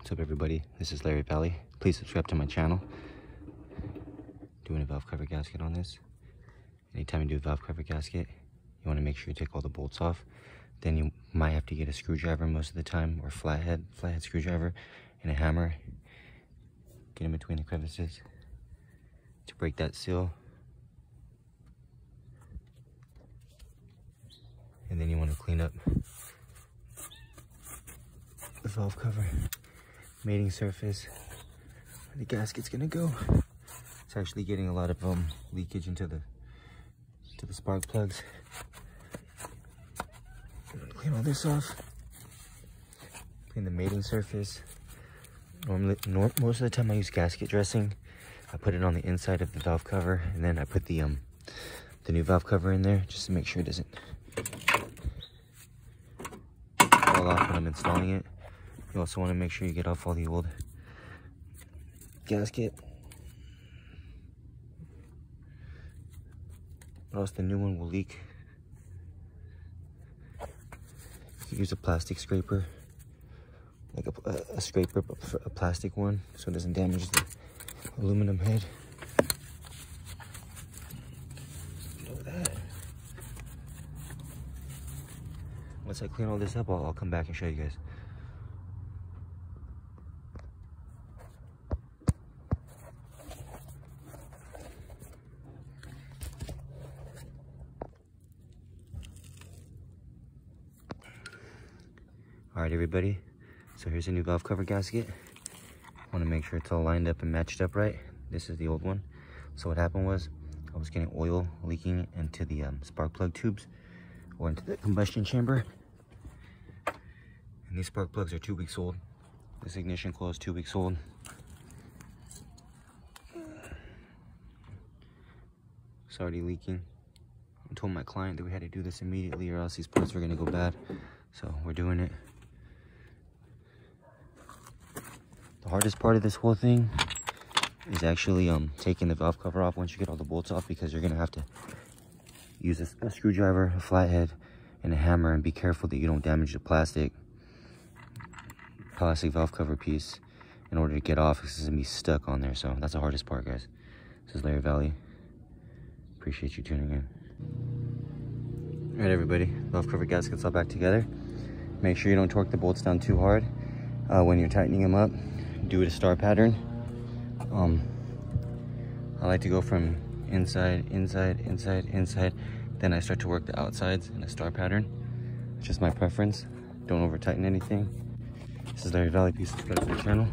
What's up, everybody? This is Larry Valley. Please subscribe to my channel. Doing a valve cover gasket on this. Anytime you do a valve cover gasket, you want to make sure you take all the bolts off. Then you might have to get a screwdriver most of the time, or flathead screwdriver, and a hammer. Get in between the crevices to break that seal. And then you want to clean up the valve cover mating surface where the gasket's gonna go. It's actually getting a lot of leakage into the spark plugs. Clean all this off. Clean the mating surface. Most of the time I use gasket dressing. I put it on the inside of the valve cover, and then I put the new valve cover in there just to make sure it doesn't fall off when I'm installing it. You also want to make sure you get off all the old gasket, or else the new one will leak. You use a plastic scraper, like a scraper, but a plastic one, so it doesn't damage the aluminum head. Look at that. Once I clean all this up, I'll come back and show you guys. All right, everybody, so here's a new valve cover gasket. Want to make sure it's all lined up and matched up right. This is the old one. So what happened was I was getting oil leaking into the spark plug tubes, or into the combustion chamber. And these spark plugs are 2 weeks old. This ignition coil is 2 weeks old. It's already leaking. I told my client that we had to do this immediately, or else these parts were going to go bad. So we're doing it. The hardest part of this whole thing is actually taking the valve cover off once you get all the bolts off, because you're going to have to use a screwdriver, a flathead, and a hammer, and be careful that you don't damage the plastic valve cover piece in order to get off, because it's going to be stuck on there. So that's the hardest part, guys. This is Larry Valley. Appreciate you tuning in. All right, everybody, valve cover gaskets all back together. Make sure you don't torque the bolts down too hard when you're tightening them up. Do it a star pattern. I like to go from inside, inside, inside, inside. Then I start to work the outsides in a star pattern. It's just my preference. Don't over tighten anything. This is Larry Valley. Please subscribe to the channel.